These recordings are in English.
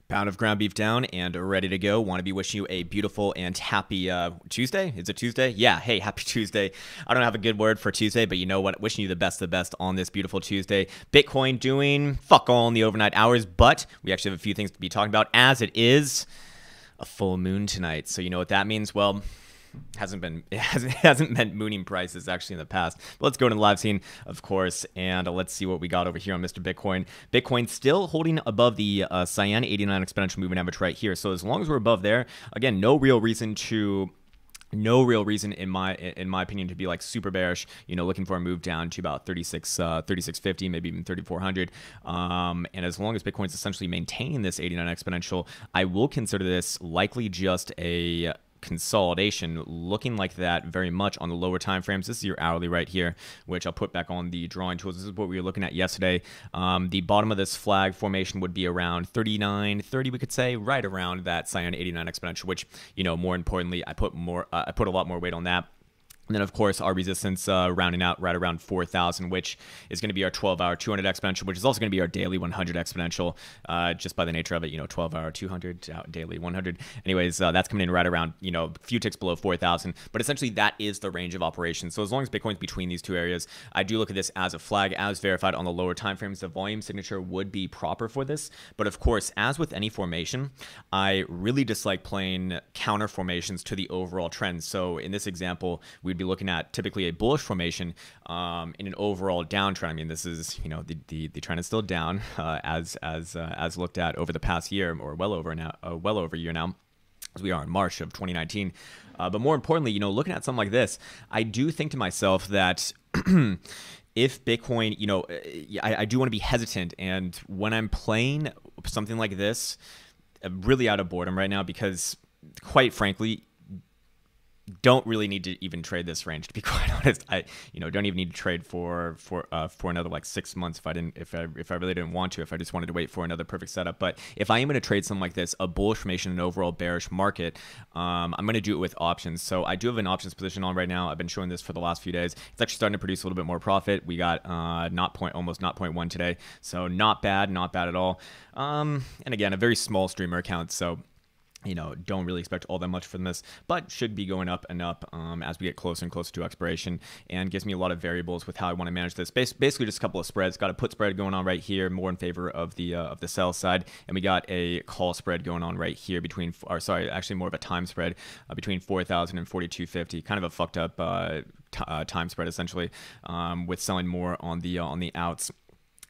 Pound of ground beef down and ready to go. Want to be wishing you a beautiful and happy Tuesday. Is it Tuesday? Yeah. Hey, happy Tuesday. I don't have a good word for Tuesday, but you know what? Wishing you the best on this beautiful Tuesday. Bitcoin doing fuck all in the overnight hours, but we actually have a few things to be talking about as it is a full moon tonight. So you know what that means? Well, it hasn't meant mooning prices actually in the past. But let's go to the live scene, of course, and let's see what we got over here on Mr. Bitcoin. Bitcoin still holding above the Cyan 89 exponential moving average right here. So as long as we're above there, again, no real reason in my opinion to be like super bearish, you know, looking for a move down to about 3650, maybe even 3400. And as long as Bitcoin's essentially maintaining this 89 exponential, I will consider this likely just a consolidation, looking like that very much on the lower time frames. This is your hourly right here, which I'll put back on the drawing tools. This is what we were looking at yesterday. The bottom of this flag formation would be around 39.30, we could say, right around that Cyan 89 exponential, which, you know, more importantly, I put a lot more weight on that. And then, of course, our resistance rounding out right around 4,000, which is going to be our 12-hour 200 exponential, which is also going to be our daily 100 exponential, just by the nature of it, you know, 12-hour 200, daily 100. Anyways, that's coming in right around, you know, a few ticks below 4,000. But essentially, that is the range of operations. So as long as Bitcoin's between these two areas, I do look at this as a flag, as verified on the lower time frames. The volume signature would be proper for this. But of course, as with any formation, I really dislike playing counter formations to the overall trend. So in this example, we'd be looking at typically a bullish formation in an overall downtrend. I mean, this is, you know, the trend is still down as looked at over the past year, or well over a year now, as we are in March of 2019. But more importantly, you know, looking at something like this, I do think to myself that if Bitcoin, you know, I do want to be hesitant, and when I'm playing something like this, I'm really out of boredom right now, because quite frankly, don't really need to even trade this range, to be quite honest. I, you know, don't even need to trade for another like 6 months if I really didn't want to, if I just wanted to wait for another perfect setup. But if I am going to trade something like this, a bullish formation, an overall bearish market, I'm going to do it with options. So I do have an options position on right now. I've been showing this for the last few days. It's actually starting to produce a little bit more profit. We got almost 0.1 today, so not bad at all. And again, a very small streamer account, so, you know, don't really expect all that much from this, but should be going up and up as we get closer and closer to expiration, and gives me a lot of variables with how I want to manage this. Basically, just a couple of spreads. Got a put spread going on right here, more in favor of the sell side, and we got a call spread going on right here between, or sorry, actually more of a time spread between 4,000 and 4,250. Kind of a fucked up time spread essentially, with selling more on the outs.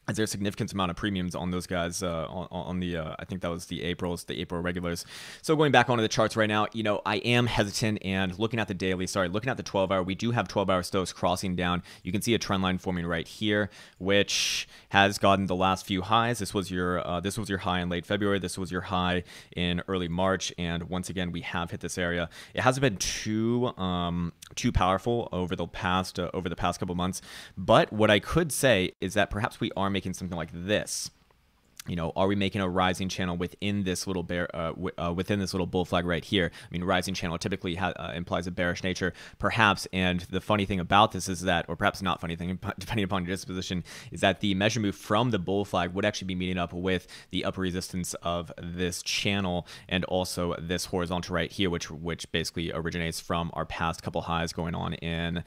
Is there a significant amount of premiums on those guys on the I think that was the April regulars. So going back onto the charts right now, you know, I am hesitant, and looking at the daily, looking at the 12-hour, we do have 12-hour stochs crossing down. You can see a trend line forming right here, which has gotten the last few highs. This was your high in late February. This was your high in early March, and once again we have hit this area. It hasn't been too powerful over the past couple months, but what I could say is that perhaps we are making something like this. You know, are we making a rising channel within this little within this little bull flag right here? I mean, rising channel typically implies a bearish nature, perhaps. And the funny thing about this is that, or perhaps not funny thing, depending upon your disposition, is that the measure move from the bull flag would actually be meeting up with the upper resistance of this channel, and also this horizontal right here, which basically originates from our past couple highs going on in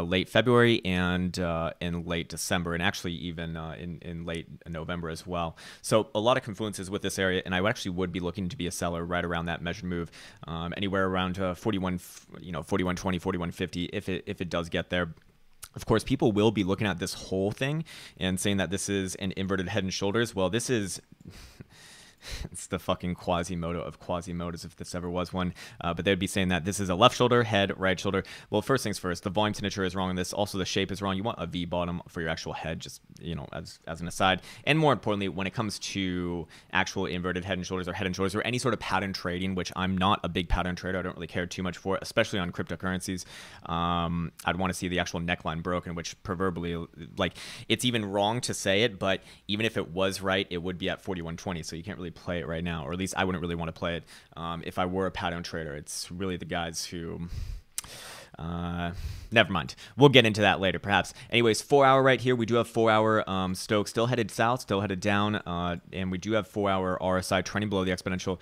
late February and in late December, and actually even in late November as well. So a lot of confluences with this area, and I would be looking to be a seller right around that measured move, anywhere around 41, you know, 41.20, 41.50 if it does get there. Of course, people will be looking at this whole thing and saying that this is an inverted head and shoulders. Well, this is it's the fucking Quasimodo of Quasimodos, if this ever was one. But they'd be saying that this is a left shoulder, head, right shoulder. Well, first things first, the volume signature is wrong in this. Also, the shape is wrong. You want a V bottom for your actual head, just, you know, as an aside. And more importantly, when it comes to actual inverted head and shoulders, or any sort of pattern trading, which I'm not a big pattern trader, I don't really care too much for, especially on cryptocurrencies. I'd want to see the actual neckline broken, which proverbially, like, it's even wrong to say it, but even if it was right, it would be at 41.20. So you can't really play it right now, or at least I wouldn't really want to play it if I were a pattern trader. It's really the guys who Never mind. We'll get into that later, perhaps. Anyways, 4-hour right here. We do have 4-hour Stoke still headed south, still headed down, and we do have 4-hour RSI trending below the exponential.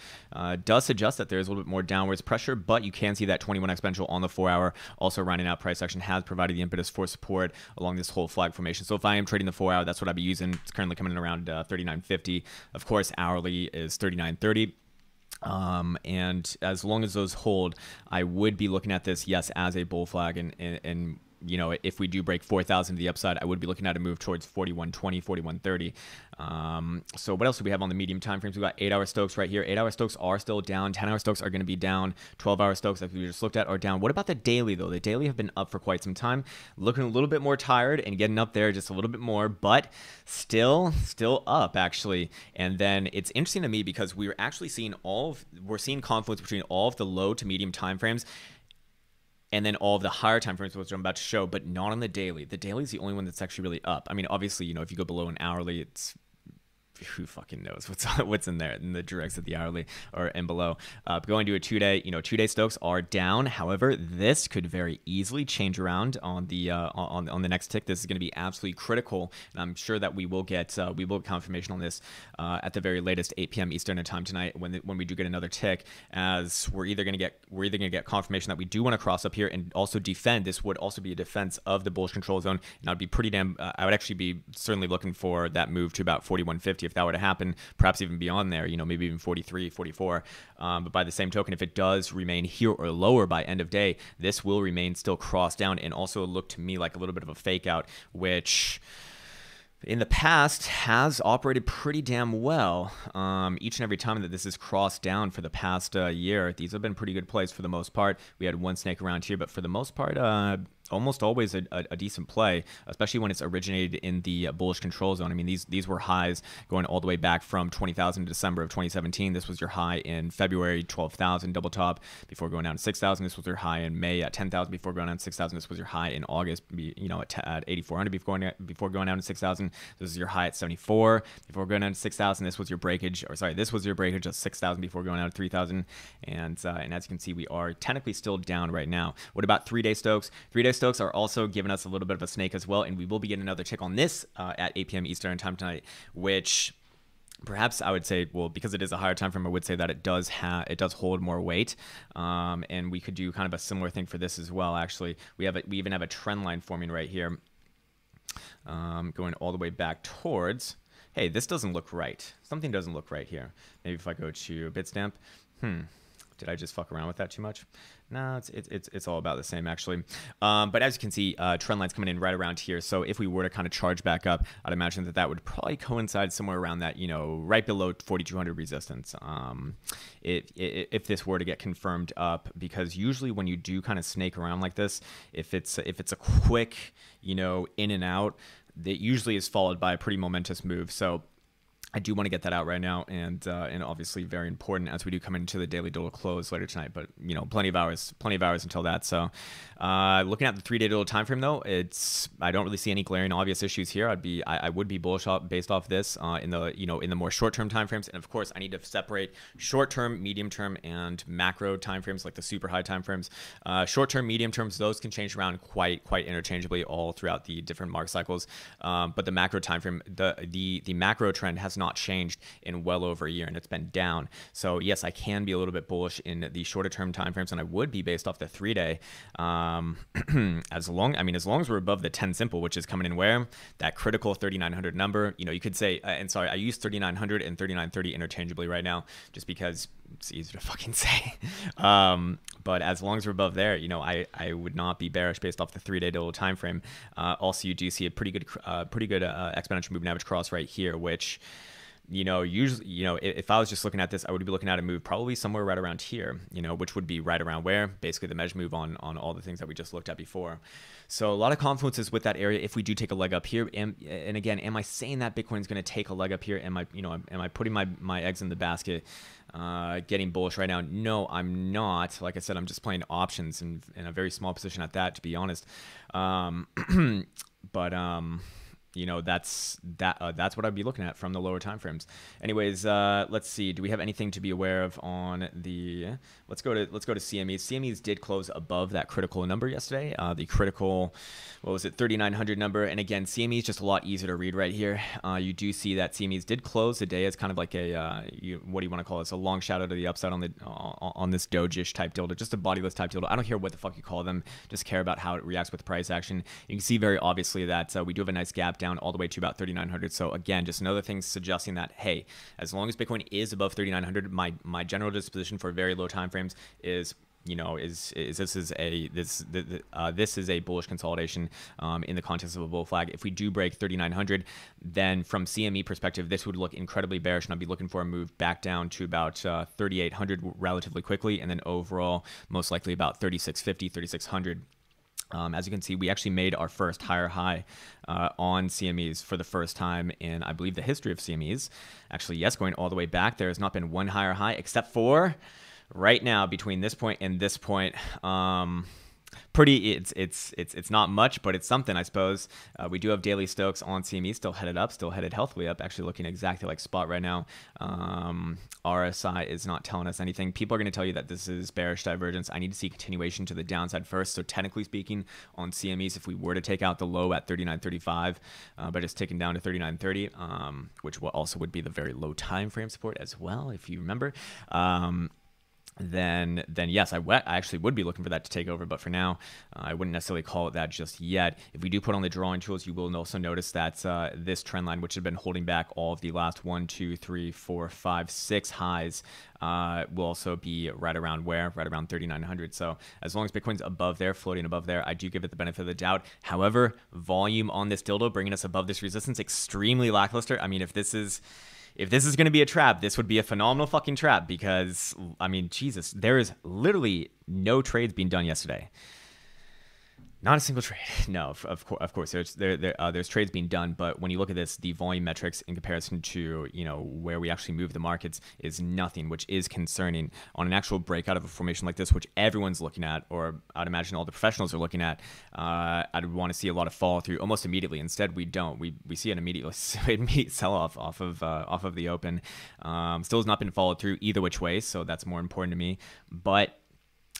Does suggest that there is a little bit more downwards pressure, but you can see that 21 exponential on the 4-hour. Also, rounding out price action has provided the impetus for support along this whole flag formation. So if I am trading the 4-hour, that's what I'd be using. It's currently coming in around 39.50. Of course, hourly is 39.30. And as long as those hold, I would be looking at this, yes, as a bull flag. And you know, if we do break 4,000 to the upside, I would be looking at a move towards 41.20, 41.30. So what else do we have on the medium time frames? We got 8-hour Stokes right here. 8-hour Stokes are still down. 10-hour Stokes are going to be down. 12-hour Stokes, like we just looked at, are down. What about the daily, though? The daily have been up for quite some time. Looking a little bit more tired and getting up there just a little bit more, but still up, actually. And then it's interesting to me because we're actually seeing we're seeing confluence between all of the low to medium time frames and then all of the higher time frames, which I'm about to show, but not on the daily. The daily is the only one that's actually really up. I mean, obviously, you know, if you go below an hourly, it's who fucking knows what's in there in the directs of the hourly or and below. But going to a 2-day, you know, 2-day Stokes are down. However, this could very easily change around on the next tick. This is going to be absolutely critical, and I'm sure that we will get confirmation on this at the very latest 8 p.m. Eastern time tonight when we do get another tick, as we're either going to get confirmation that we do want to cross up here and also defend. This would also be a defense of the bullish control zone, and I'd be pretty damn. I would actually be certainly looking for that move to about 41.50 if that were to happen, perhaps even beyond there, you know, maybe even 43, 44. But by the same token, if it does remain here or lower by end of day, this will remain still crossed down and also look to me like a little bit of a fake out, which in the past has operated pretty damn well. Each and every time that this is crossed down for the past year, these have been pretty good plays for the most part. We had one snake around here, but for the most part, almost always a decent play, especially when it's originated in the bullish control zone. I mean, these were highs going all the way back from 20,000 to December of 2017. This was your high in February, 12,000 double top before going down to 6,000. This was your high in May at 10,000 before going down to 6,000. This was your high in August, you know, at 8,400 before going down to 6,000. This is your high at 74 before going down to 6,000. This was your breakage, or sorry, this was your breakage at 6,000 before going down to 3,000. And as you can see, we are technically still down right now. What about 3-day Stokes? 3-day Stokes are also giving us a little bit of a snake as well, and we will be getting another tick on this at 8 p.m. Eastern time tonight, which perhaps I would say, well, because it is a higher time frame, I would say that it does hold more weight, and we could do kind of a similar thing for this as well. Actually, we even have a trend line forming right here, going all the way back towards. Hey, this doesn't look right. Something doesn't look right here. Maybe if I go to Bitstamp, did I just fuck around with that too much? No, it's all about the same, actually. But as you can see, trend line's coming in right around here. So if we were to kind of charge back up, I'd imagine that would probably coincide somewhere around that, you know, right below 4,200 resistance. If this were to get confirmed up, because usually when you do kind of snake around like this, if it's a quick, you know, in and out, that usually is followed by a pretty momentous move. So I do want to get that out right now, and obviously very important as we do come into the daily dollar close later tonight. But you know, plenty of hours until that. So, looking at the 3-day dollar time frame though, I don't really see any glaring obvious issues here. I would be bullish based off this in the more short term time frames, and of course I need to separate short term, medium term, and macro time frames like the super high time frames. Short term, medium terms, those can change around quite interchangeably all throughout the different market cycles. But the macro time frame, the macro trend has not changed in well over a year, and it's been down. So yes, I can be a little bit bullish in the shorter term timeframes, and I would be based off the 3-day. As long as we're above the 10 simple, which is coming in where that critical 3,900 number. You know, you could say, and sorry, I use 3,900 and 3,930 interchangeably right now, just because it's easier to fucking say. But as long as we're above there, you know, I would not be bearish based off the 3-day dollar time frame. Also, you do see a pretty good exponential moving average cross right here, which, you know, usually, you know, if I was just looking at this, I would be looking at a move probably somewhere right around here, you know, which would be right around where basically the measure move on all the things that we just looked at before. So a lot of confluences with that area if we do take a leg up here. And again, am I saying that Bitcoin is going to take a leg up here? Am I putting my eggs in the basket, getting bullish right now? No, I'm not. Like I said, I'm just playing options in a very small position at that, to be honest. you know, that's what I'd be looking at from the lower time frames. Anyways, let's see. Do we have anything to be aware of on the? Let's go to CMEs. CMEs did close above that critical number yesterday. The critical, what was it, 3,900 number. And again, CMEs just a lot easier to read right here. You do see that CMEs did close the day as kind of like a what do you want to call this? A long shadow to the upside on this dojish type dildo, just a bodyless type dildo. I don't care what the fuck you call them. Just care about how it reacts with price action. You can see very obviously that we do have a nice gap down all the way to about 3,900. So again, just another thing suggesting that, hey, as long as Bitcoin is above 3,900, my general disposition for very low time frames is, you know, this is a bullish consolidation in the context of a bull flag. If we do break 3,900, then from CME perspective, this would look incredibly bearish, and I'd be looking for a move back down to about 3,800 relatively quickly, and then overall most likely about 3,650, 3,600. As you can see, we actually made our first higher high on CMEs for the first time in, I believe, the history of CMEs. Actually, yes, going all the way back, there has not been one higher high except for right now between this point and this point. It's not much, but it's something, I suppose. We do have daily Stokes on CME still headed up, still headed healthily up, actually looking exactly like spot right now. RSI is not telling us anything. People are going to tell you that this is bearish divergence. I need to see continuation to the downside first. So technically speaking, on CMEs, if we were to take out the low at 39.35, but it's taken down to 39.30, which also would be the very low time frame support as well, if you remember. Then yes, I actually would be looking for that to take over, but for now, I wouldn't necessarily call it that just yet. If we do put on the drawing tools, you will also notice that this trend line, which had been holding back all of the last 1, 2, 3, 4, 5, 6 highs, will also be right around where? Right around 3,900. So as long as Bitcoin's above there, floating above there, I do give it the benefit of the doubt. However, volume on this dildo bringing us above this resistance, extremely lackluster. I mean, if this is going to be a trap, this would be a phenomenal fucking trap because, I mean, Jesus, there is literally no trades being done yesterday. Not a single trade. No, of course, there's trades being done, but when you look at this, the volume metrics in comparison to, you know, where we actually move the markets is nothing, which is concerning. On an actual breakout of a formation like this, which everyone's looking at, or I'd imagine all the professionals are looking at, I'd want to see a lot of follow through almost immediately. Instead, we don't. We see an immediate sell off of the open. Still has not been followed through either which way, so that's more important to me. But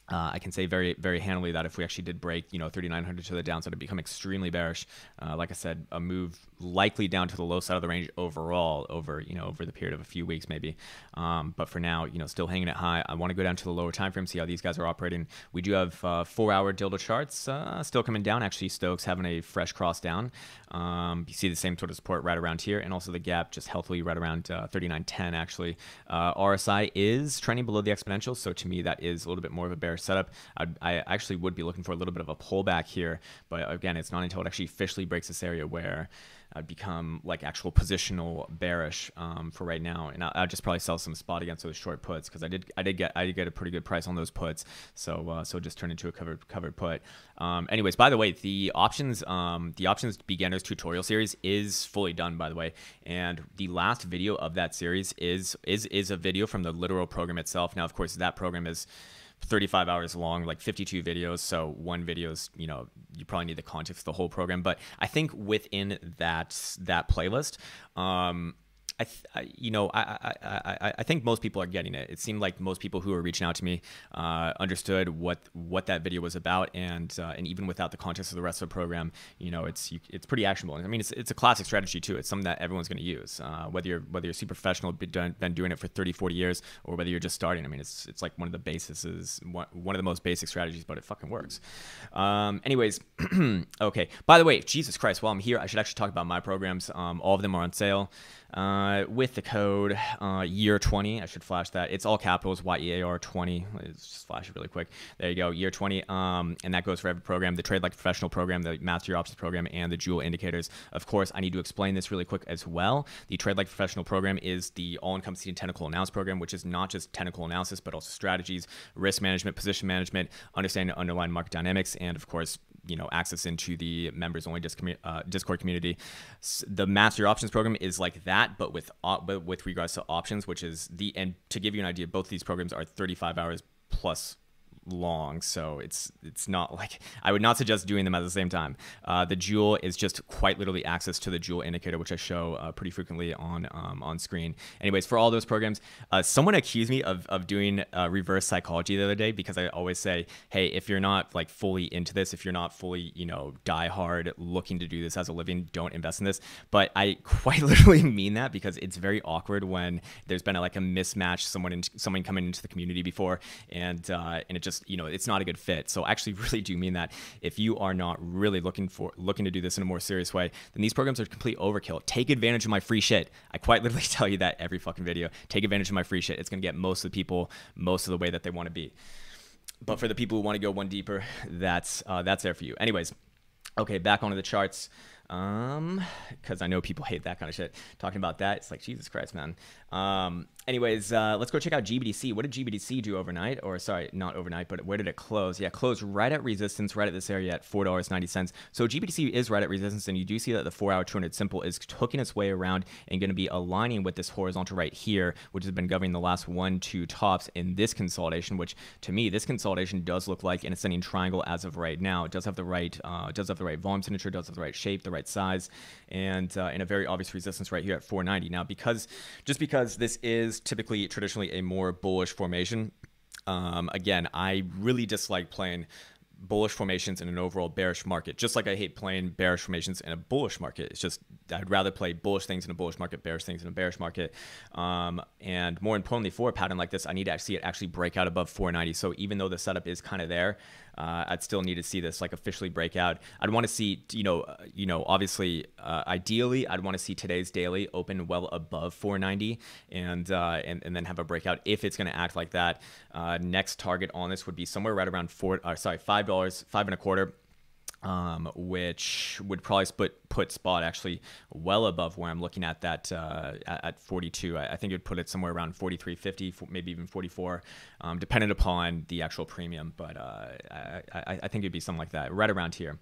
I can say very, very handily that if we actually did break, you know, 3,900 to the downside, it'd become extremely bearish. Like I said, a move likely down to the low side of the range overall over the period of a few weeks maybe. But for now, you know, still hanging it high. I want to go down to the lower time frame, see how these guys are operating. We do have 4-hour dildo charts still coming down. Actually, Stokes having a fresh cross down. You see the same sort of support right around here, and also the gap just healthily right around 39.10 actually. RSI is trending below the exponential, so to me that is a little bit more of a bearish setup. I actually would be looking for a little bit of a pullback here, but again, it's not until it actually officially breaks this area where I'd become like actual positional bearish for right now, and I'll just probably sell some spot against those short puts because I did get a pretty good price on those puts, so just turn into a covered put. Anyways, by the way, the options beginners tutorial series is fully done, by the way, and the last video of that series is a video from the literal program itself. Now, of course, that program is 35 hours long, like 52 videos. So one video is, you know, you probably need the context of the whole program. But I think within that playlist, I think most people are getting it. It seemed like most people who were reaching out to me understood what that video was about, and even without the context of the rest of the program, you know, it's pretty actionable. I mean, it's a classic strategy too. It's something that everyone's going to use, whether you're super professional, been doing it for 30, 40 years, or whether you're just starting. I mean, it's like one of the most basic strategies, but it fucking works. Anyways, okay. By the way, Jesus Christ, while I'm here, I should actually talk about my programs. All of them are on sale. With the code year 20, I should flash that. It's all capitals, YEAR 20. Let's just flash it really quick. There you go, year 20. And that goes for every program: the Trade Like Professional program, the Master Your Options program, and the Jewel Indicators. Of course, I need to explain this really quick as well. The Trade Like Professional program is the all-encompassing technical analysis program, which is not just technical analysis, but also strategies, risk management, position management, understanding underlying market dynamics, and of course, you know, access into the members only Discord community. The Master Your Options program is like that, but with regards to options, which is and to give you an idea, both these programs are 35 hours plus long, so it's not like I would not suggest doing them at the same time. The Joule is just quite literally access to the Joule indicator, which I show pretty frequently on screen. Anyways, for all those programs, someone accused me of doing reverse psychology the other day, because I always say, hey, if you're not like fully into this, if you're not fully, you know, die hard looking to do this as a living, don't invest in this. But I quite literally mean that, because it's very awkward when there's been like a mismatch, someone coming into the community before, and it just, you know, it's not a good fit. So I actually really do mean that. If you are not really looking to do this in a more serious way, then these programs are complete overkill. Take advantage of my free shit. I quite literally tell you that every fucking video. Take advantage of my free shit. It's gonna get most of the people most of the way that they want to be. But for the people who want to go one deeper, that's there for you. Anyways, okay, back onto the charts. Because I know people hate that kind of shit. Talking about that, it's like, Jesus Christ, man. Anyways, let's go check out GBDC. What did GBDC do overnight? Or sorry, not overnight, but where did it close? Yeah, it closed right at resistance, right at this area at $4.90. So GBDC is right at resistance, and you do see that the 4-hour 200 simple is hooking its way around and going to be aligning with this horizontal right here, which has been governing the last 1-2 tops in this consolidation, which to me, this consolidation does look like an ascending triangle as of right now. It does have the right volume signature, does have the right shape, the right size, and a very obvious resistance right here at 490. Now, because this is traditionally a more bullish formation, again, I really dislike playing bullish formations in an overall bearish market, just like I hate playing bearish formations in a bullish market. It's just, I'd rather play bullish things in a bullish market, bearish things in a bearish market. And more importantly, for a pattern like this, I need to see it actually break out above 490. So even though the setup is kind of there, I'd still need to see this like officially break out. I'd want to see, obviously, ideally, I'd want to see today's daily open well above 490 and then have a breakout if it's going to act like that. Next target on this would be somewhere right around $5, $5.25. Which would probably put spot actually well above where I'm looking at that at 42. I think it would put it somewhere around 43.50, maybe even 44, depending upon the actual premium. But I think it'd be something like that, right around here.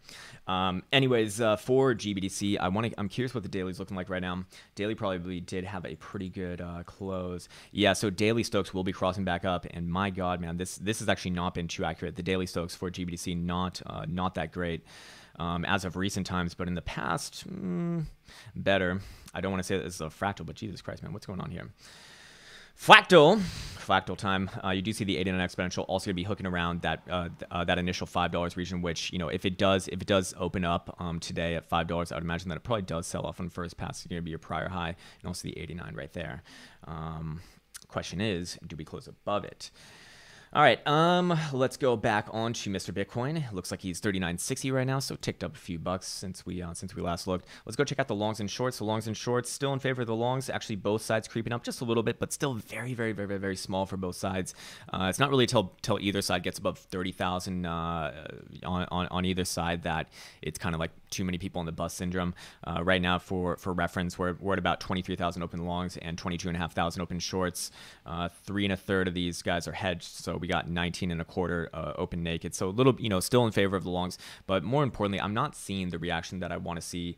Anyways, for GBDC, I'm curious what the daily's looking like right now. Daily probably did have a pretty good close. Yeah, so daily Stokes will be crossing back up, and my God, man, this has actually not been too accurate. The daily Stokes for GBDC not that great. As of recent times, but in the past, better. I don't want to say that this is a fractal, but Jesus Christ, man, what's going on here? Fractal time. You do see the 89 exponential also going to be hooking around that initial $5 region, which, if it does open up today at $5, I would imagine that it probably does sell off on first pass. It's going to be your prior high, and also the 89 right there. Question is, do we close above it? All right, let's go back on to Mr. Bitcoin. Looks like he's 39.60 right now, so ticked up a few bucks since we last looked. Let's go check out the longs and shorts. The longs and shorts still in favor of the longs. Actually, both sides creeping up just a little bit, but still very, very, very, very, very small for both sides. It's not really till either side gets above 30,000 on either side that it's kind of like too many people in the bust syndrome. Right now, for reference, we're at about 23,000 open longs and 22,500 open shorts. 3 1/3 of these guys are hedged, so we got 19 1/4 open naked. So a little, still in favor of the longs, but more importantly, I'm not seeing the reaction that I want to see,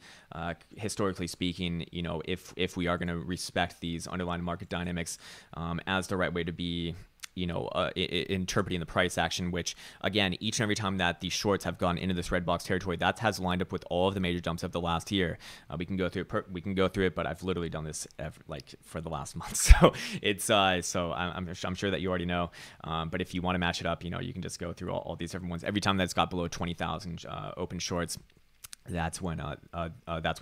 historically speaking, if we are going to respect these underlying market dynamics as the right way to be, interpreting the price action, which again, each and every time that the shorts have gone into this red box territory, that has lined up with all of the major dumps of the last year. We can go through it, but I've literally done this for the last month. So it's I'm sure that you already know. But if you want to match it up, you can just go through all these different ones. Every time that's got below 20,000 open shorts, that's when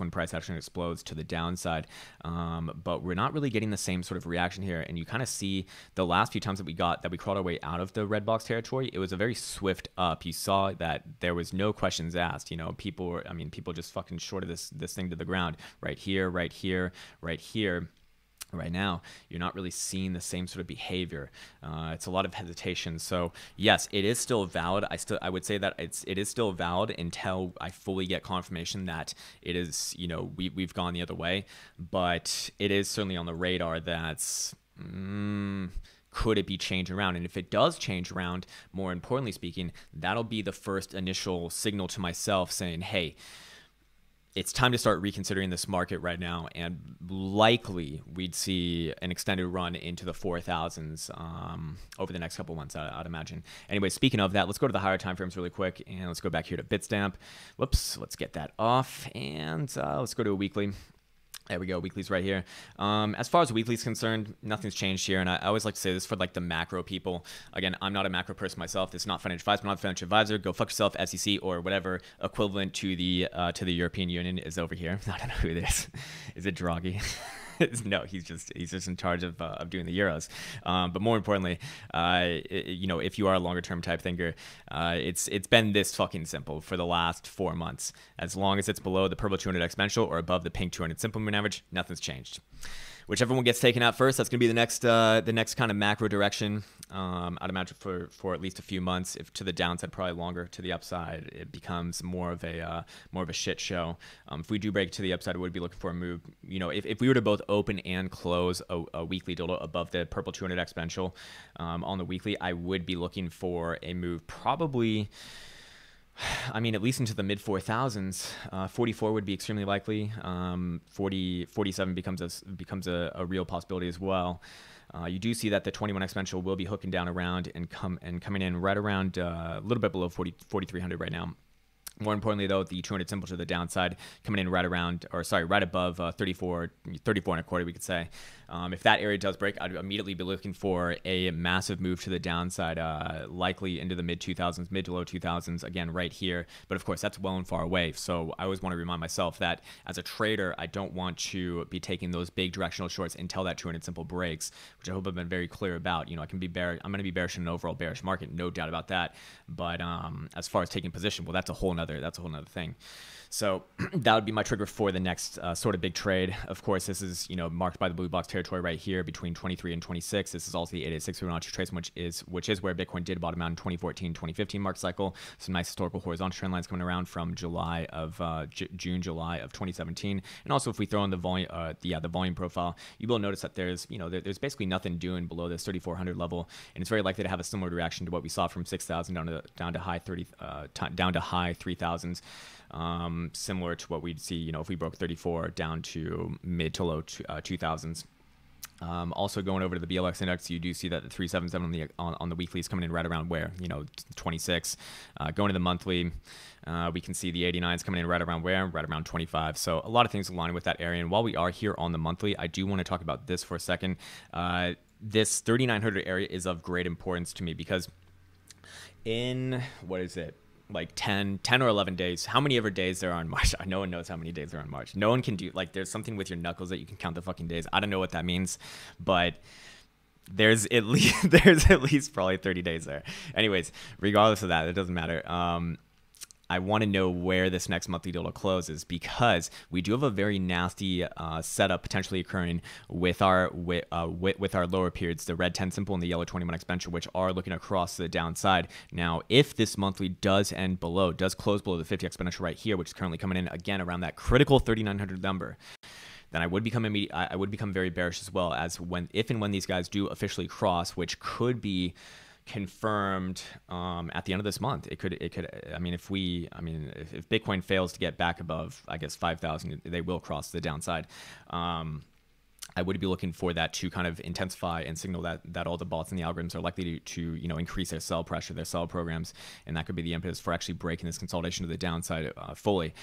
price action explodes to the downside. But we're not really getting the same sort of reaction here, and you kind of see the last few times that we crawled our way out of the red box territory, it was a very swift up. You saw that there was no questions asked. People just fucking shorted this thing to the ground right here, right here, right here. Right now, you're not really seeing the same sort of behavior. It's a lot of hesitation. So yes, it is still valid. I would say that it is still valid until I fully get confirmation that it is, we've gone the other way. But it is certainly on the radar that's could it be changed around? And if it does change around, more importantly speaking, that'll be the first initial signal to myself saying, hey, it's time to start reconsidering this market right now, and likely we'd see an extended run into the 4,000s over the next couple months, I'd imagine. Anyway, speaking of that, let's go to the higher time frames really quick, and let's go back here to Bitstamp. Whoops, let's get that off, and let's go to a weekly. There we go, weekly's right here. As far as weekly's concerned, nothing's changed here, and I always like to say this for like the macro people. Again, I'm not a macro person myself. This is not financial advice. I'm not a financial advisor. Go fuck yourself, SEC or whatever equivalent to the European Union is over here. I don't know who it is. Is it Draghi? No, he's just in charge of doing the euros. But more importantly, you know, if you are a longer term type thinker, it's been this fucking simple for the last 4 months. As long as it's below the purple 200 exponential or above the pink 200 simple moving average, nothing's changed. Whichever one gets taken out first, that's going to be the next kind of macro direction. I'd imagine for at least a few months. If to the downside, probably longer. To the upside, it becomes more of a shit show. If we do break to the upside, I would be looking for a move. You know, if we were to both open and close a weekly dildo above the purple 200 exponential on the weekly, I would be looking for a move probably. I mean, at least into the mid 4,000s. 44 would be extremely likely. 47 becomes a real possibility as well. You do see that the 21 exponential will be hooking down around and coming in right around a little bit below 4,300 right now. More importantly, though, the 200 simple to the downside coming in right above 34 and a quarter, we could say. If that area does break, I'd immediately be looking for a massive move to the downside, likely into the mid to low 2000s, again, right here. But of course, that's well and far away. So I always want to remind myself that as a trader, I don't want to be taking those big directional shorts until that 200 simple breaks, which I hope I've been very clear about. You know, I'm going to be bearish in an overall bearish market, no doubt about that. But as far as taking position, well, that's a whole nother thing. So that would be my trigger for the next sort of big trade. Of course, this is, you know, marked by the blue box territory right here between 23 and 26. This is also the 886 Fibonacci trace, which is where Bitcoin did bottom out in 2014, 2015 mark cycle. Some nice historical horizontal trend lines coming around from July of July of 2017. And also, if we throw in the volume, the volume profile, you will notice that there's basically nothing doing below this 3,400 level, and it's very likely to have a similar reaction to what we saw from 6,000 down to high 3,000s. Similar to what we'd see, you know, if we broke 34 down to mid to low 2000s. Also going over to the BLX index, you do see that the 377 on the weekly is coming in right around where, you know, 26. Going to the monthly, we can see the 89s coming in right around where, right around 25. So a lot of things aligning with that area. And while we are here on the monthly, I do want to talk about this for a second. This 3,900 area is of great importance to me because in, what is it? Like 10 or 11 days, how many ever days there are in March? No one knows how many days there are in March. No one can do, like, there's something with your knuckles that you can count the fucking days. I don't know what that means, but there's at least probably 30 days there. Anyways, regardless of that, it doesn't matter. I want to know where this next monthly dildo closes because we do have a very nasty setup potentially occurring with our lower periods, the red 10 simple and the yellow 21 exponential, which are looking across the downside. Now, if this monthly does close below the 50 exponential right here, which is currently coming in again around that critical 3,900 number, then I would become very bearish as well, as if and when these guys do officially cross, which could be confirmed at the end of this month. It could I mean, if Bitcoin fails to get back above, I guess, 5,000, they will cross the downside. I would be looking for that to kind of intensify and signal that all the bots and the algorithms are likely to increase their sell pressure, their sell programs, and that could be the impetus for actually breaking this consolidation to the downside fully.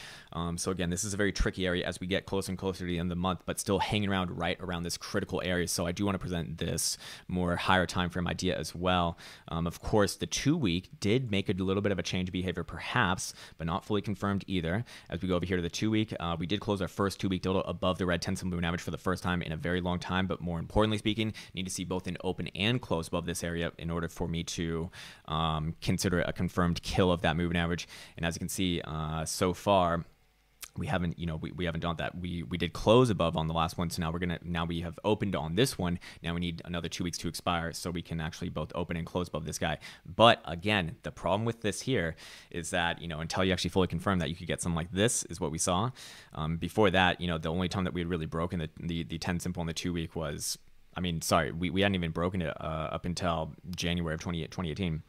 So again, this is a very tricky area as we get closer and closer to the end of the month, but still hanging around right around this critical area. So I do want to present this more higher time frame idea as well. Of course, the 2-week did make a little bit of a change of behavior, perhaps, but not fully confirmed either. As we go over here to the 2-week, we did close our first 2-week dildo above the red 10 simple moving average for the first time in a very long time, but more importantly speaking, need to see both an open and close above this area in order for me to consider it a confirmed kill of that moving average. And as you can see, so far, we haven't done that. We did close above on the last one, so now we have opened on this one. Now we need another 2 weeks to expire so we can actually both open and close above this guy. But again, the problem with this here is that, until you actually fully confirm that, you could get something like this is what we saw. Before that, the only time that we had really broken the 10 simple on the 2 week was, we hadn't even broken it up until January of 2018.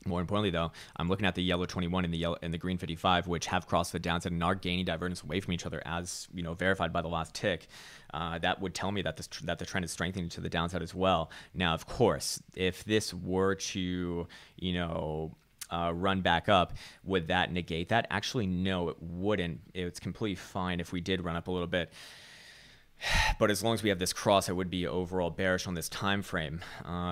More importantly, though, I'm looking at the yellow 21 and the green 55, which have crossed the downside and are gaining divergence away from each other, as verified by the last tick. That would tell me that that the trend is strengthening to the downside as well. Now, of course, if this were to run back up, would that negate that? Actually, no, it wouldn't. It's completely fine if we did run up a little bit. But as long as we have this cross, I would be overall bearish on this time frame.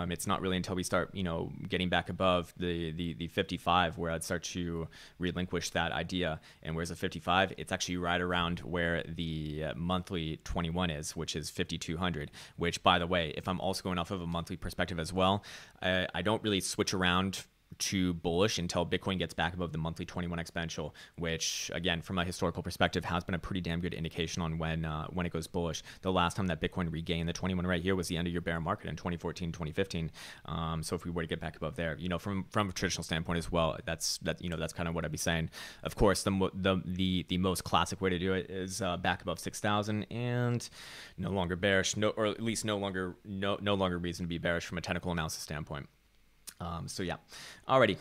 It's not really until we start, getting back above the 55 where I'd start to relinquish that idea. And whereas the 55, it's actually right around where the monthly 21 is, which is 5,200. Which, by the way, if I'm also going off of a monthly perspective as well, I don't really switch around too bullish until Bitcoin gets back above the monthly 21 exponential, which again, from a historical perspective, has been a pretty damn good indication on when it goes bullish. The last time that Bitcoin regained the 21 right here was the end of year bear market in 2014, 2015. So if we were to get back above there, from a traditional standpoint as well, that's kind of what I'd be saying. Of course, the most classic way to do it is back above 6,000 and no longer bearish, or at least no longer reason to be bearish from a technical analysis standpoint. So yeah, alrighty.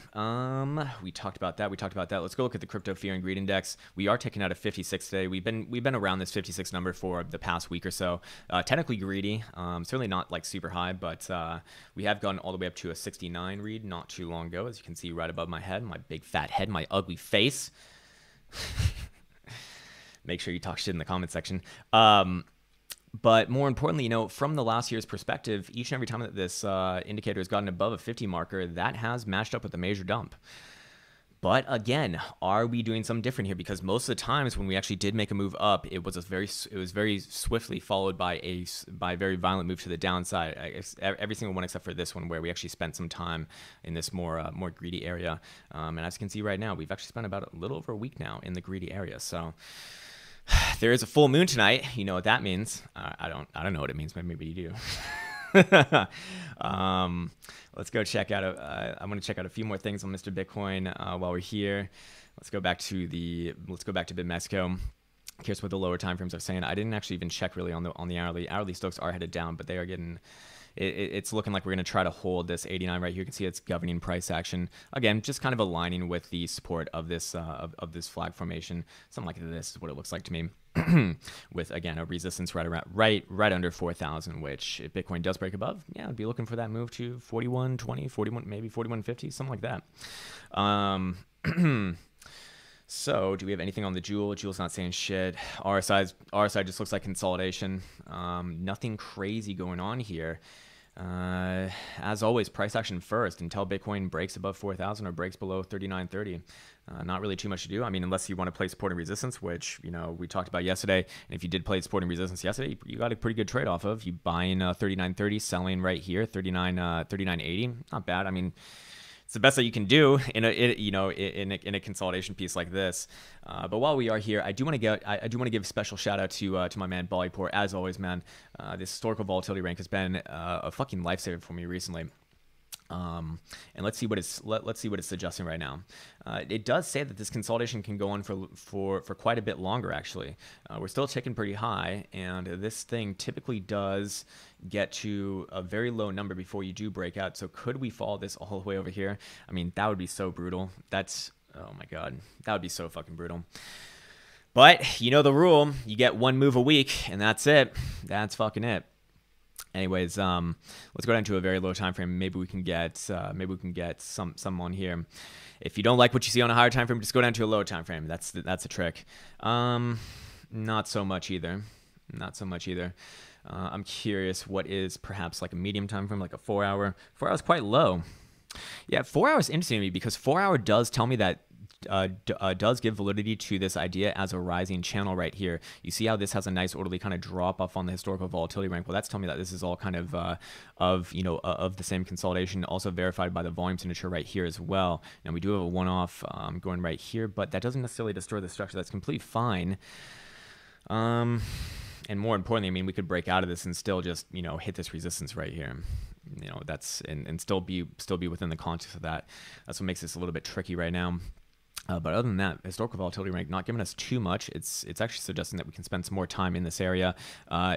We talked about that. Let's go look at the crypto fear and greed index. We are ticking out of 56 today. We've been around this 56 number for the past week or so. Technically greedy. Certainly not like super high, but we have gone all the way up to a 69 read not too long ago, as you can see right above my head, my big fat head, my ugly face. Make sure you talk shit in the comment section. But more importantly, from the last year's perspective, each and every time that this indicator has gotten above a 50 marker, that has matched up with a major dump. But again, are we doing something different here? Because most of the times when we actually did make a move up, it was very swiftly followed by a very violent move to the downside. Every single one except for this one, where we actually spent some time in this more greedy area. And as you can see right now, we've actually spent about a little over a week now in the greedy area. So there is a full moon tonight. You know what that means? I don't know what it means, but maybe you do. Let's go check out. I want to check out a few more things on Mr. Bitcoin while we're here. Let's go back to BitMexico. Here's what the lower time frames are saying. I didn't actually even check really on the hourly. Hourly stocks are headed down, but they are getting. It's looking like we're going to try to hold this 89 right here. You can see it's governing price action. Again, just kind of aligning with the support of this this flag formation. Something like this is what it looks like to me. With, again, a resistance right under 4,000, which if Bitcoin does break above, yeah, I'd be looking for that move to 41.20, 41, maybe 41.50, something like that. So, do we have anything on the Jewel? Jewel's not saying shit. RSI just looks like consolidation. Nothing crazy going on here. As always, price action first until Bitcoin breaks above 4,000 or breaks below 39.30. Not really too much to do. I mean, unless you want to play support and resistance, which, we talked about yesterday. And if you did play support and resistance yesterday, you got a pretty good trade off of. You buying 39.30, selling right here, 39.80. Not bad. I mean, it's the best that you can do in a consolidation piece like this. But while we are here, I do want to give a special shout out to my man Bollypur. As always, man, this historical volatility rank has been a fucking lifesaver for me recently. And let's see what it's suggesting right now. It does say that this consolidation can go on for quite a bit longer. Actually, we're still ticking pretty high, and this thing typically does get to a very low number before you do break out. So could we fall this all the way over here? I mean, that would be so brutal. Oh my god, that would be so fucking brutal. But you know the rule: you get one move a week, and that's it. That's fucking it. Anyways, let's go down to a very low time frame. Maybe we can get some on here. If you don't like what you see on a higher time frame, just go down to a lower time frame. That's a trick. Not so much either. I'm curious what is perhaps like a medium time frame, like a 4 hour. 4 hours quite low. Yeah, 4 hours interesting to me because 4 hour does tell me that. Does give validity to this idea as a rising channel right here. You see how this has a nice orderly kind of drop off on the historical volatility rank. Well, that's telling me that this is all kind of the same consolidation, also verified by the volume signature right here as well. Now we do have a one-off going right here, but that doesn't necessarily destroy the structure. That's completely fine. And more importantly, I mean, we could break out of this and still just hit this resistance right here. That's and still be within the context of that. That's what makes this a little bit tricky right now. But other than that, historical volatility rank not giving us too much. It's actually suggesting that we can spend some more time in this area.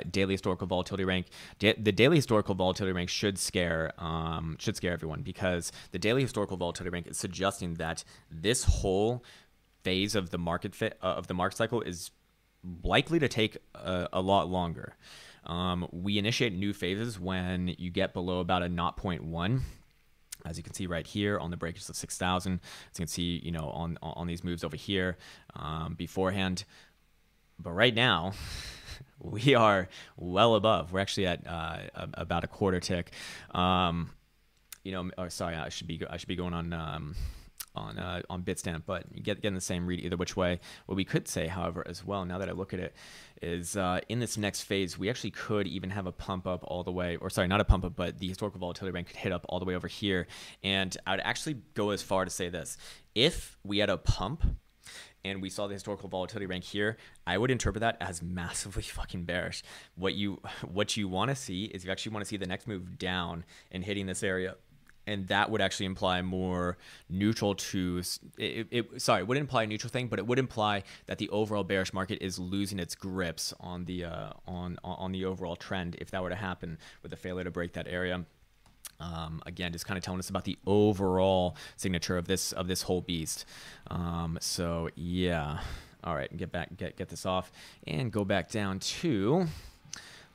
Daily historical volatility rank. The daily historical volatility rank should scare everyone, because the daily historical volatility rank is suggesting that this whole phase of the market of the market cycle is likely to take a lot longer. We initiate new phases when you get below about a 0.1. As you can see right here on the breakers of 6,000, as you can see, you know, on these moves over here beforehand. But right now, we are well above. We're actually at about a quarter tick. You know, or sorry, I should be going on Bitstamp, but you getting the same read either which way. What we could say, however, as well, now that I look at it, is in this next phase, we actually could even have a pump up all the way, or sorry, not a pump up, but the historical volatility rank could hit up all the way over here. And I would actually go as far to say this: if we had a pump and we saw the historical volatility rank here, I would interpret that as massively fucking bearish. What you want to see is you actually want to see the next move down and hitting this area. And that would actually imply more neutral to sorry, it wouldn't imply a neutral thing, but it would imply that the overall bearish market is losing its grips on the overall trend if that were to happen with the failure to break that area. Again, just kind of telling us about the overall signature of this whole beast. So yeah, all right, get this off and go back down to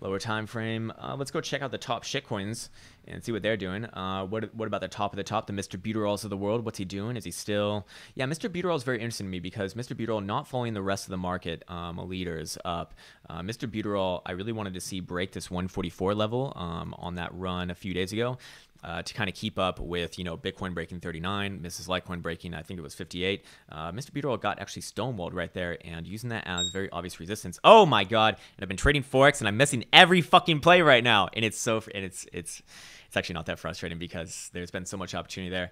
lower time frame. Let's go check out the top shitcoins and see what they're doing. What about the top of the top, the Mr. Buterals of the world? What's he doing? Is he still... Yeah, Mr. Buteral is very interesting to me because Mr. Buteral not following the rest of the market leaders up. Mr. Buteral, I really wanted to see break this 144 level on that run a few days ago. To kind of keep up with, you know, Bitcoin breaking 39, Mrs. Litecoin breaking, I think it was 58. Mr. Buteral got actually stonewalled right there and using that as very obvious resistance. Oh my God. And I've been trading Forex and I'm missing every fucking play right now. And it's actually not that frustrating because there's been so much opportunity there.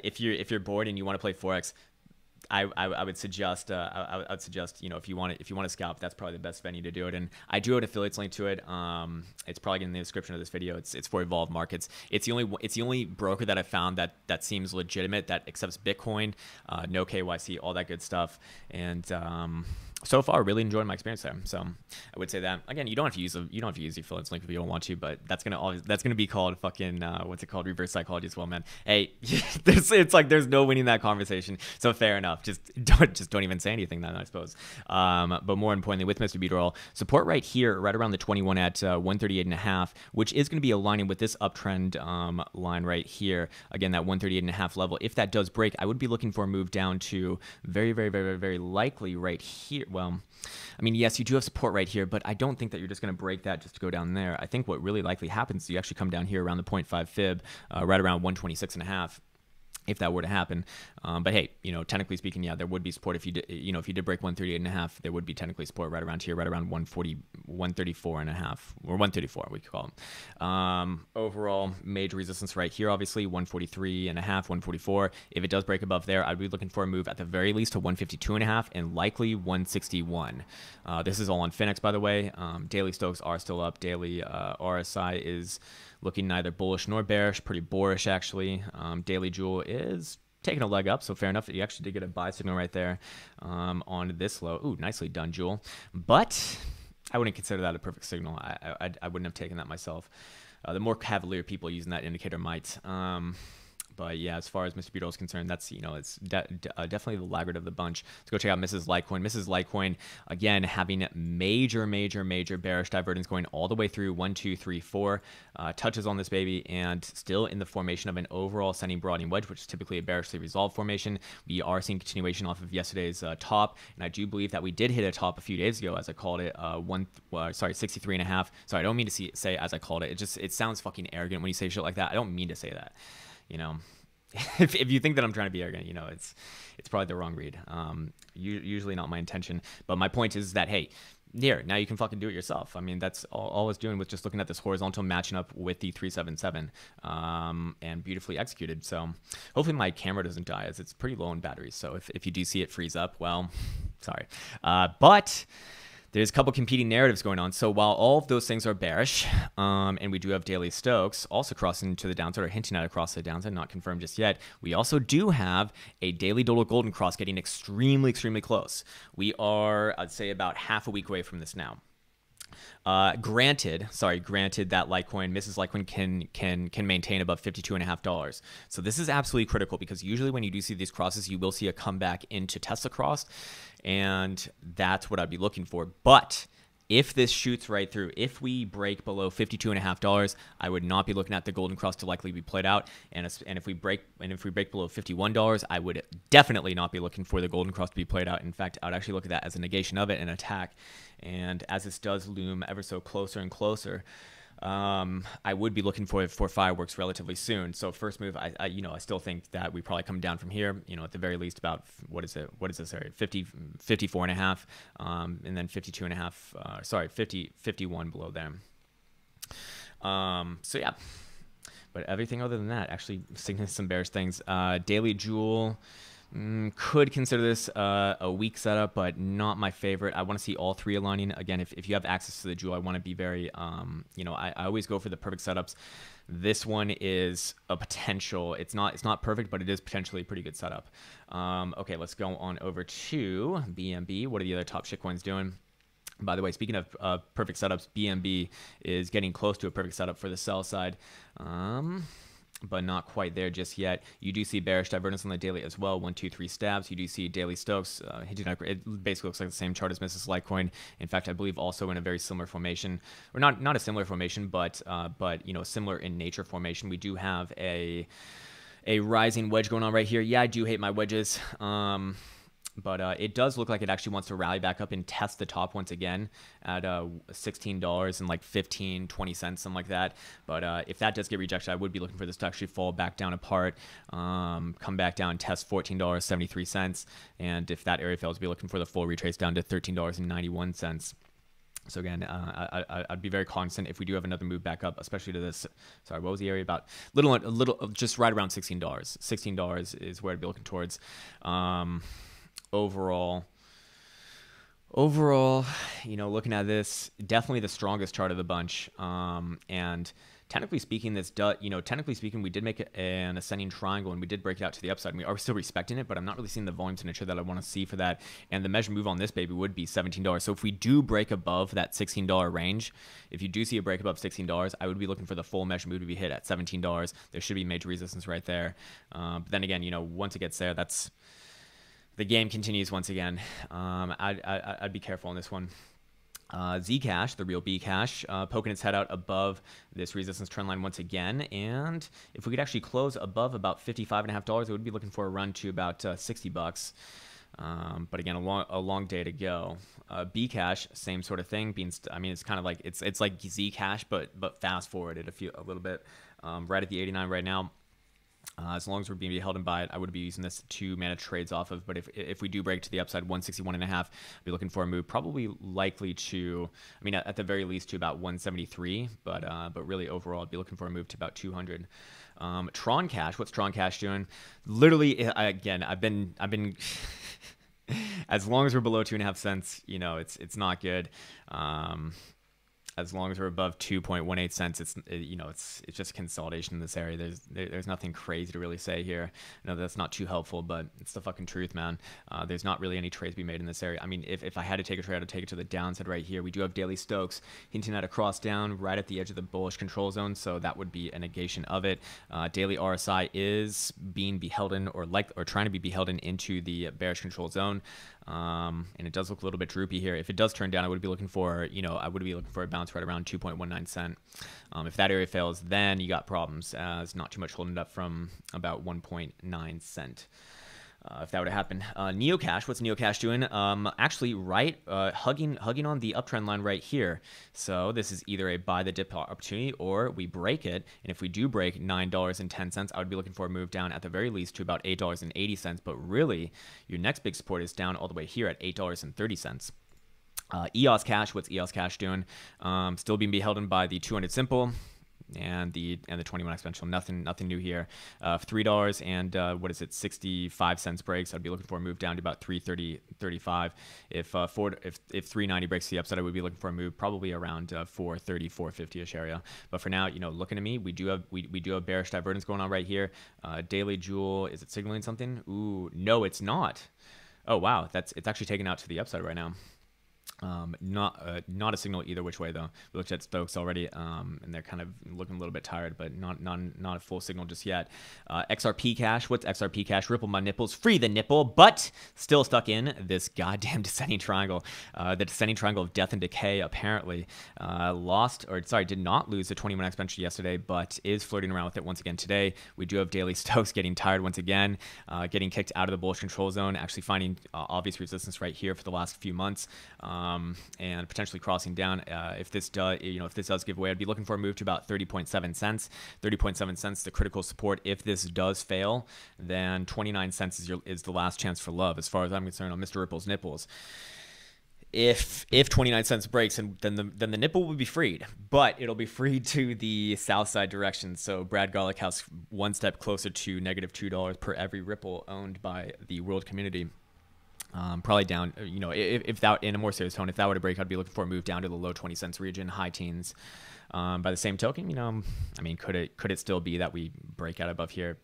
If you're bored and you want to play Forex, I would suggest I would suggest, you know, if you want to scalp, that's probably the best venue to do it. And I do have an affiliates link to it. It's probably in the description of this video. It's for Evolve Markets. It's the only broker that I found that seems legitimate, that accepts Bitcoin, no KYC, all that good stuff. And so far, really enjoying my experience there. So I would say that again, you don't have to use the affiliates link if you don't want to, but that's gonna be called fucking what's it called, reverse psychology as well, man. Hey, it's like there's no winning that conversation. So fair enough. Just don't even say anything then, I suppose. But more importantly, with Mr. Buteral, support right here, right around the 21 at 138.5, which is going to be aligning with this uptrend line right here. Again, that 138.5 level. If that does break, I would be looking for a move down to very, very, very, very, very likely right here. Well, I mean, yes, you do have support right here, but I don't think that you're just going to break that just to go down there. I think what really likely happens is you actually come down here around the 0.5 fib, right around 126.5. If that were to happen. But hey, you know, technically speaking, yeah, there would be support if you did, you know, if you did break 138.5, there would be technically support right around here, right around 134.5 or 134, we could call them. Overall, major resistance right here, obviously 143.5, 144. If it does break above there, I'd be looking for a move at the very least to 152.5 and likely 161. This is all on Finex, by the way. Daily Stokes are still up. Daily RSI is looking neither bullish nor bearish, pretty boorish actually. Daily Jewel is taking a leg up, so fair enough. You actually did get a buy signal right there on this low. Ooh, nicely done, Jewel. But I wouldn't consider that a perfect signal. I wouldn't have taken that myself. The more cavalier people using that indicator might. But yeah, as far as Mr. Buteral is concerned, that's, you know, it's definitely the laggard of the bunch. Let's go check out Mrs. Litecoin. Mrs. Litecoin, again, having major bearish divergence going all the way through 1, 2, 3, 4 touches on this baby, and still in the formation of an overall ascending broadening wedge, which is typically a bearishly resolved formation. We are seeing continuation off of yesterday's top, and I do believe that we did hit a top a few days ago, as I called it, 63.5. Sorry, I don't mean to say as I called it. It sounds fucking arrogant when you say shit like that. I don't mean to say that. You know, if you think that I'm trying to be arrogant, you know, it's probably the wrong read. Usually not my intention. But my point is that, hey, here, now you can fucking do it yourself. I mean, that's all I was doing was just looking at this horizontal matching up with the 377 and beautifully executed. So hopefully my camera doesn't die, as it's pretty low in batteries. So if you do see it freeze up, well, sorry. But there's a couple competing narratives going on. So while all of those things are bearish, and we do have daily Stokes also crossing to the downside or hinting at a cross to the downside, not confirmed just yet, we also do have a daily dollar golden cross getting extremely, extremely close. We are, I'd say, about half a week away from this now. Granted that Litecoin, Mrs. Litecoin can maintain above $52.50. So this is absolutely critical, because usually when you do see these crosses, you will see a comeback into Tesla cross, and that's what I'd be looking for. But if this shoots right through, if we break below $52.50, I would not be looking at the golden cross to likely be played out. And if we break below $51, I would definitely not be looking for the golden cross to be played out. In fact, I would actually look at that as a negation of it, an attack. And as this does loom ever so closer and closer, I would be looking for fireworks relatively soon. So first move, I still think that we probably come down from here, at the very least about, what is this area, 54.5, and then 52.5, 51 below them. So yeah, but everything other than that, actually seeing some bearish things. Daily Jewel, could consider this a weak setup, but not my favorite. I want to see all three aligning. Again, if you have access to the Jewel, I want to be very, I always go for the perfect setups. This one is a potential. It's not perfect, but it is potentially a pretty good setup. Okay, let's go on over to BNB. What are the other top shitcoins doing? By the way, speaking of perfect setups, BNB is getting close to a perfect setup for the sell side. But not quite there just yet. You do see bearish divergence on the daily as well. 1, 2, 3 stabs. You do see daily Stokes. It basically looks like the same chart as Mrs. Litecoin. In fact, I believe also in a very similar formation, or not a similar formation, but similar in nature formation. We do have a rising wedge going on right here. Yeah, I do hate my wedges. But it does look like it actually wants to rally back up and test the top once again at $16 and like 15, 20 cents, something like that. But if that does get rejected, I would be looking for this to actually fall back down apart, come back down, test $14.73. And if that area fails, be looking for the full retrace down to $13.91. So again, I'd be very cognizant if we do have another move back up, especially to this. Sorry, what was the area about? Little, just right around $16. $16 is where I'd be looking towards. Overall, looking at this, definitely the strongest chart of the bunch. And technically speaking, we did make an ascending triangle, and we did break it out to the upside. And we are still respecting it, but I'm not really seeing the volume signature that I want to see for that. And the measure move on this baby would be $17. So if we do break above that $16 range, if you do see a break above $16, I would be looking for the full measure move to be hit at $17. There should be major resistance right there. But then again, once it gets there, the game continues once again. I'd be careful on this one. Zcash, the real Bcash, poking its head out above this resistance trend line once again. And if we could actually close above about $55.50, it would be looking for a run to about $60. But again, a long day to go. Bcash, same sort of thing. It's kind of like it's like Zcash, but fast forwarded a little bit. Right at the 89 right now. As long as we're being held in by it, I would be using this to manage trades off of. But if we do break to the upside, 161.5, I'd be looking for a move, probably likely to, at the very least to about 173. But really overall, I'd be looking for a move to about 200. Tron Cash, what's Tron Cash doing? Literally, again, I've been as long as we're below 2.5 cents, it's not good. As long as we're above 2.18 cents, it's just consolidation in this area. There's nothing crazy to really say here. No, that's not too helpful, but it's the fucking truth, man. There's not really any trades to be made in this area. If I had to take a trade, I'd take it to the downside right here. We do have daily Stokes hinting at a cross down right at the edge of the bullish control zone, so that would be a negation of it. Daily RSI is being beholden or trying to be beholden into the bearish control zone. And it does look a little bit droopy here. If it does turn down, I would be looking for a bounce right around 2.19 cent. If that area fails, then you got problems, as not too much holding up from about 1.9 cent. If that were to happen. Neocash, what's Neocash doing? Actually, hugging on the uptrend line right here. So this is either a buy the dip opportunity or we break it. And if we do break $9.10, I would be looking for a move down at the very least to about $8.80. But really, your next big support is down all the way here at $8.30. EOS Cash, what's EOS Cash doing? Still being beholden by the 200 simple. and the 21 exponential. Nothing new here. $3 and what is it, 65 cents breaks. I'd be looking for a move down to about 330.35. If 390 breaks the upside, I would be looking for a move probably around 430, 450ish area. But for now, looking at me, we do have bearish divergence going on right here. Daily Jewel, is it signaling something? Ooh, no, it's not. Oh wow, it's actually taken out to the upside right now. Not a signal either which way though. We looked at Stokes already, and they're kind of looking a little bit tired, but not a full signal just yet. XRP Cash, what's XRP Cash? Ripple my nipples, free the nipple, but still stuck in this goddamn descending triangle. The descending triangle of death and decay apparently did not lose the 21 exponential yesterday, but is flirting around with it once again today. We do have daily Stokes getting tired once again, getting kicked out of the bullish control zone, actually finding obvious resistance right here for the last few months. And potentially crossing down. If this does give way, I'd be looking for a move to about 30.7 cents. 30.7 cents, the critical support. If this does fail, then 29 cents is the last chance for love, as far as I'm concerned, on Mr. Ripple's nipples. If 29 cents breaks, and then the nipple will be freed, but it'll be freed to the south side direction. So Brad Garlick has one step closer to negative $2 per every Ripple owned by the world community. Probably down, if that, in a more serious tone, if that were to break, I'd be looking for a move down to the low 20 cents region, high teens. By the same token, could it still be that we break out above here?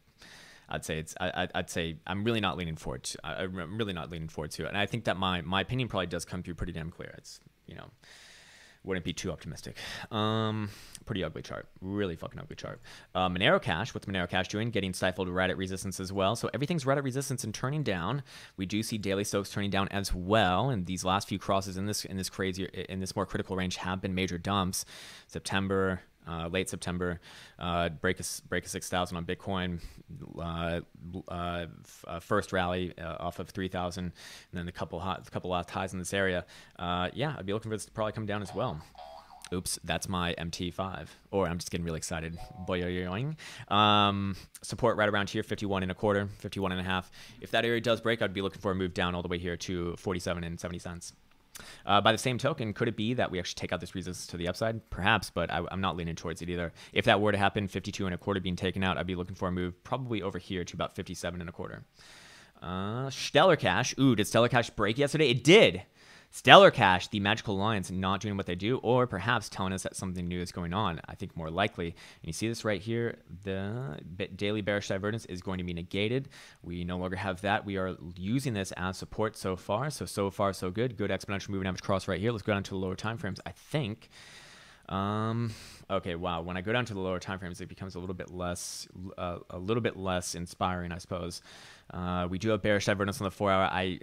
I'd say I'm really not leaning forward to. I'm really not leaning forward to it, and I think that my opinion probably does come through pretty damn clear. It's wouldn't be too optimistic. Pretty ugly chart. Really fucking ugly chart. Monero Cash. What's Monero Cash doing? Getting stifled right at resistance as well. So everything's right at resistance and turning down. We do see daily Stokes turning down as well. And these last few crosses in this more critical range have been major dumps. September. Late September, break a 6,000 on Bitcoin, first rally off of 3,000, and then a couple last highs in this area. Yeah, I'd be looking for this to probably come down as well. Oops, that's my MT5. Or I'm just getting really excited. Boing. Support right around here, 51.25, 51.5. If that area does break, I'd be looking for a move down all the way here to 47.70 cents. By the same token, could it be that we actually take out this resistance to the upside? Perhaps, but I'm not leaning towards it either. If that were to happen, 52.25 being taken out, I'd be looking for a move probably over here to about 57.25. Stellar Cash. Ooh, did Stellar Cash break yesterday? It did. Stellar Cash, the Magical Alliance, not doing what they do, or perhaps telling us that something new is going on. I think more likely. And you see this right here, the daily bearish divergence is going to be negated. We no longer have that. We are using this as support so far. So far, so good. Good exponential moving average cross right here. Let's go down to the lower time frames. I think. Okay, wow. When I go down to the lower time frames, it becomes a little bit less inspiring, I suppose. We do have bearish divergence on the 4-hour.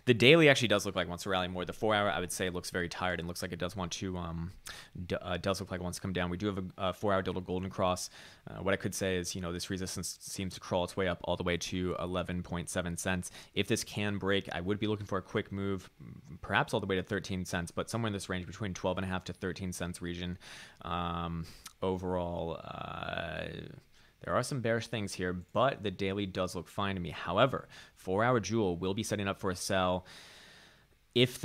The daily actually does look like it wants to rally more. The 4-hour, I would say, looks very tired and looks like it does want to, does look like it wants to come down. We do have a 4-hour dildo golden cross. What I could say is, this resistance seems to crawl its way up all the way to 11.7 cents. If this can break, I would be looking for a quick move, perhaps all the way to 13 cents, but somewhere in this range between 12.5 to 13 cents region. Overall, there are some bearish things here, but the daily does look fine to me. However, 4-hour Jewel will be setting up for a sell. If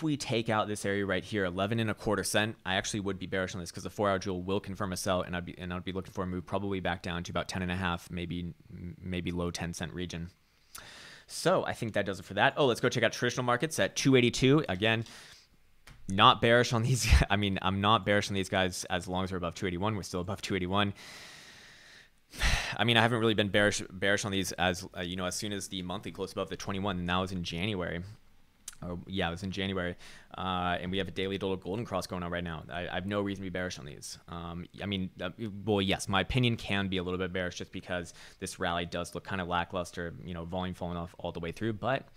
we take out this area right here, 11.25 cent, I actually would be bearish on this because the 4-hour Jewel will confirm a sell, and I'd be looking for a move probably back down to about 10.5, maybe low 10 cent region. So I think that does it for that. Oh, let's go check out traditional markets at 282 again. Not bearish on these. I mean, I'm not bearish on these guys as long as we're above 281. We're still above 281. I mean, I haven't really been bearish on these as as soon as the monthly closed above the 21, and that was in January. Yeah, it was in January, and we have a daily dollar golden cross going on right now. I have no reason to be bearish on these. I mean, well, yes, my opinion can be a little bit bearish just because this rally does look kind of lackluster. Volume falling off all the way through, but.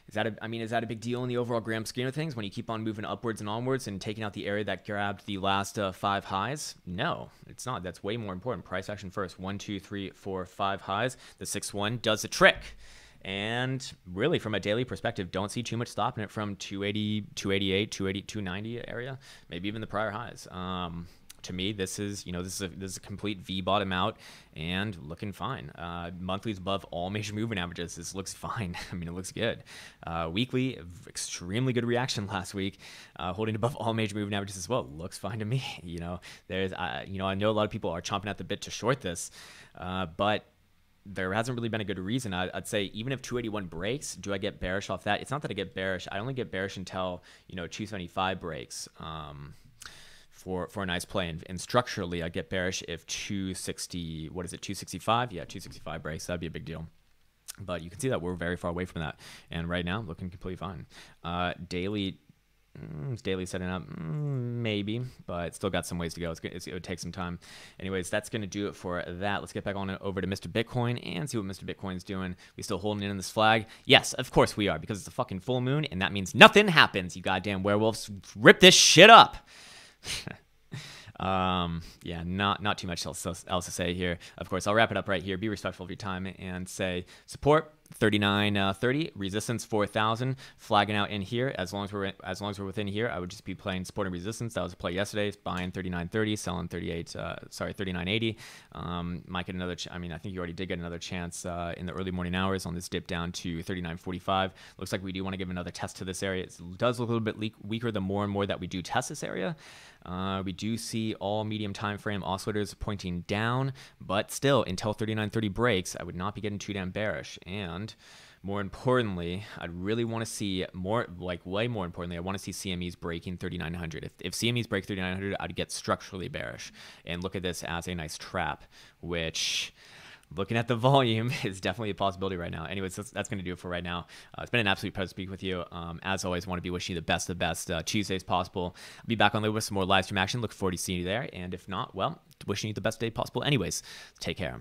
Is that a big deal in the overall grand scheme of things when you keep on moving upwards and onwards and taking out the area that grabbed the last 5 highs? No, it's not. That's way more important. Price action first. 1, 2, 3, 4, 5 highs. The 6-1 does the trick. And really, from a daily perspective, don't see too much stopping it from 280, 288, 280, 290 area, maybe even the prior highs. to me, this is a complete V bottom out and looking fine. Monthly's above all major moving averages. This looks fine. I mean, it looks good. Weekly, extremely good reaction last week, holding above all major moving averages as well. Looks fine to me. There's I know a lot of people are chomping at the bit to short this, but there hasn't really been a good reason. I'd say even if 281 breaks, do I get bearish off that? It's not that I get bearish. I only get bearish until 275 breaks. For a nice play, and structurally I get bearish if 265, yeah, 265 breaks. That'd be a big deal, but you can see that we're very far away from that, and right now looking completely fine. Daily setting up, maybe, but still got some ways to go. It would take some time. Anyways, that's going to do it for that. Let's get back on over to Mr. Bitcoin and see what Mr. Bitcoin's doing. We still holding in this flag? Yes, of course we are, because it's a fucking full moon, and that means nothing happens, you goddamn werewolves. Rip this shit up. Yeah, not too much else to say here. Of course, I'll wrap it up right here. Be respectful of your time and say support 39.30, resistance 4,000, flagging out in here. As long as we're within here, I would just be playing support and resistance. That was a play yesterday. Buying 39.30, selling 39.80. Might get another. I think you already did get another chance in the early morning hours on this dip down to 39.45. Looks like we do want to give another test to this area. It does look a little bit weaker the more and more that we do test this area. We do see all medium time frame oscillators pointing down, but still, until 39.30 breaks, I would not be getting too damn bearish. And more importantly, I'd really want to see way more importantly, I want to see CMEs breaking 3,900. If CMEs break 3,900, I'd get structurally bearish and look at this as a nice trap, which, looking at the volume, is definitely a possibility right now. Anyways, that's going to do it for right now. It's been an absolute pleasure to speak with you. As always, want to be wishing you the best Tuesdays possible. I'll be back on later with some more live stream action. Look forward to seeing you there. And if not, well, wishing you the best day possible. Anyways, take care.